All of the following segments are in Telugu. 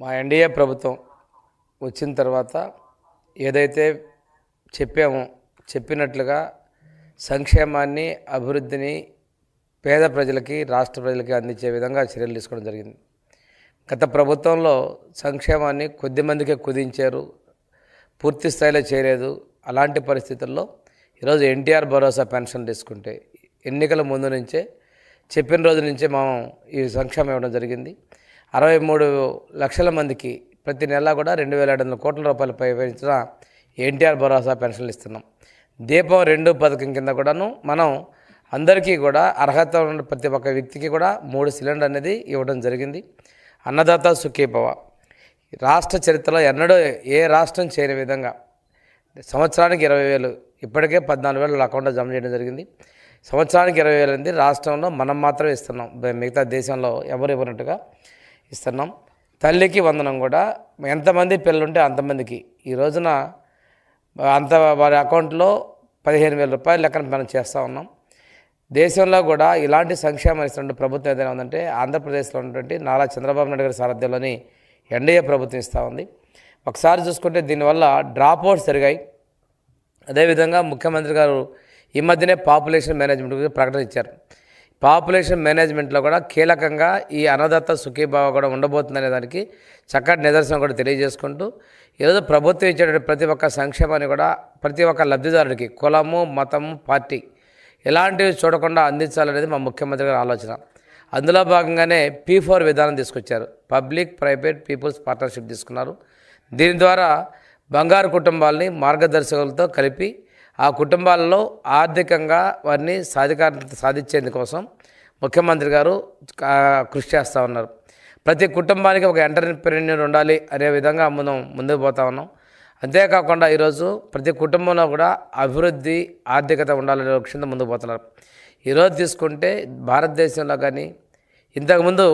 మా ఎన్డీఏ ప్రభుత్వం వచ్చిన తర్వాత ఏదైతే చెప్పామో చెప్పినట్లుగా సంక్షేమాన్ని అభివృద్ధిని పేద ప్రజలకి రాష్ట్ర ప్రజలకి అందించే విధంగా చర్యలు తీసుకోవడం జరిగింది. గత ప్రభుత్వంలో సంక్షేమాన్ని కొద్దిమందికే కుదించారు, పూర్తి స్థాయిలో చేయలేదు. అలాంటి పరిస్థితుల్లో ఈరోజు ఎన్టీఆర్ భరోసా పెన్షన్ తీసుకుంటే ఎన్నికల ముందు నుంచే చెప్పిన రోజు నుంచే మనం ఈ సంక్షేమం ఇవ్వడం జరిగింది. 63 లక్షల మందికి ప్రతి నెల కూడా 2,700 కోట్ల రూపాయలు పెంచిన ఎన్టీఆర్ భరోసా పెన్షన్లు ఇస్తున్నాం. దీపం 2 పథకం కింద కూడాను మనం అందరికీ కూడా అర్హత ఉన్న ప్రతి ఒక్క వ్యక్తికి కూడా 3 సిలిండర్ అనేది ఇవ్వడం జరిగింది. అన్నదాత సుఖీభవ రాష్ట్ర చరిత్రలో ఎన్నడూ ఏ రాష్ట్రం చేయని విధంగా సంవత్సరానికి 20,000 ఇప్పటికే 14,000 అకౌంట్లో జమ చేయడం జరిగింది. సంవత్సరానికి 20,000 అనేది రాష్ట్రంలో మనం మాత్రమే ఇస్తున్నాం, మిగతా దేశంలో ఎవరు ఇవ్వనట్టుగా ఇస్తున్నాం. తల్లికి వందనం కూడా ఎంతమంది పిల్లలుంటే అంతమందికి ఈ రోజున అంత వారి అకౌంట్లో 15,000 రూపాయల లెక్కన మనం చేస్తూ ఉన్నాం. దేశంలో కూడా ఇలాంటి సంక్షేమం ఇస్తున్న ప్రభుత్వం ఏదైనా ఉందంటే ఆంధ్రప్రదేశ్లో ఉన్నటువంటి నారా చంద్రబాబు నాయుడు గారి సారథ్యంలోని ఎన్డీఏ ప్రభుత్వం ఇస్తూ ఉంది. ఒకసారి చూసుకుంటే దీనివల్ల డ్రాప్ అవుట్స్ జరిగాయి. అదేవిధంగా ముఖ్యమంత్రి గారు ఈ మధ్యనే పాపులేషన్ మేనేజ్మెంట్ గురించి ప్రకటన ఇచ్చారు. పాపులేషన్ మేనేజ్మెంట్లో కూడా కీలకంగా ఈ అన్నదాత సుఖీభావ కూడా ఉండబోతుందనే దానికి చక్కటి నిదర్శనం కూడా తెలియజేసుకుంటూ ఈరోజు ప్రభుత్వం ఇచ్చేటువంటి ప్రతి ఒక్క సంక్షేమాన్ని కూడా ప్రతి ఒక్క లబ్ధిదారుడికి కులము మతము పార్టీ ఇలాంటివి చూడకుండా అందించాలనేది మా ముఖ్యమంత్రి గారి ఆలోచన. అందులో భాగంగానే P4 విధానం తీసుకొచ్చారు. పబ్లిక్ ప్రైవేట్ పీపుల్స్ పార్ట్నర్షిప్ తీసుకున్నారు. దీని ద్వారా బంగారు కుటుంబాలని మార్గదర్శకులతో కలిపి ఆ కుటుంబాలలో ఆర్థికంగా వారిని సాధించేందుకోసం ముఖ్యమంత్రి గారు కృషి చేస్తూ ఉన్నారు. ప్రతి కుటుంబానికి ఒక ఎంటర్‌ప్రెన్యూర్ ఉండాలి అనే విధంగా మనం ముందుకు పోతా ఉన్నాం. అంతేకాకుండా ఈరోజు ప్రతి కుటుంబంలో కూడా అభివృద్ధి ఆర్థికత ఉండాలనే లక్ష్యంతో ముందుకు పోతున్నారు. ఈరోజు తీసుకుంటే భారతదేశంలో కానీ ఇంతకుముందు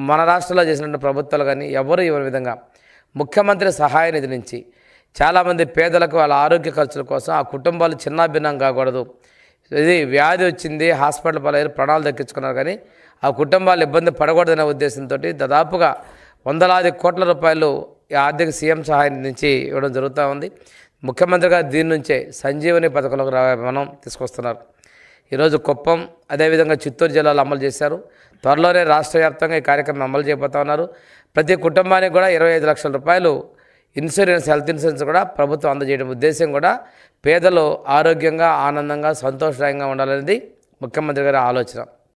మన రాష్ట్రంలో చేసినటువంటి ప్రభుత్వాలు కానీ ఎవరు ఇవ్వని విధంగా ముఖ్యమంత్రి సహాయ నిధి నుంచి చాలామంది పేదలకు వాళ్ళ ఆరోగ్య ఖర్చుల కోసం ఆ కుటుంబాలు చిన్నాభిన్నం కాకూడదు, ఇది వ్యాధి వచ్చింది హాస్పిటల్ పాలయ్యారు ప్రాణాలు దక్కించుకున్నారు కానీ ఆ కుటుంబాలు ఇబ్బంది పడకూడదనే ఉద్దేశంతో దాదాపుగా వందలాది కోట్ల రూపాయలు ఈ ఆర్థిక సీఎం సహాయం నుంచి ఇవ్వడం జరుగుతూ ఉంది. ముఖ్యమంత్రి గారు దీని నుంచే సంజీవని పథకంలోకి మనం తీసుకొస్తున్నారు. ఈరోజు కుప్పం అదేవిధంగా చిత్తూరు జిల్లాలో అమలు చేశారు. త్వరలోనే రాష్ట్ర వ్యాప్తంగా ఈ కార్యక్రమం అమలు చేయబోతా ఉన్నారు. ప్రతి కుటుంబానికి కూడా 25 లక్షల రూపాయలు ఇన్సూరెన్స్, హెల్త్ ఇన్సూరెన్స్ కూడా ప్రభుత్వం అందజేయడం ఉద్దేశం కూడా పేదలు ఆరోగ్యంగా ఆనందంగా సంతోషదాయంగా ఉండాలనేది ముఖ్యమంత్రి గారి ఆలోచన.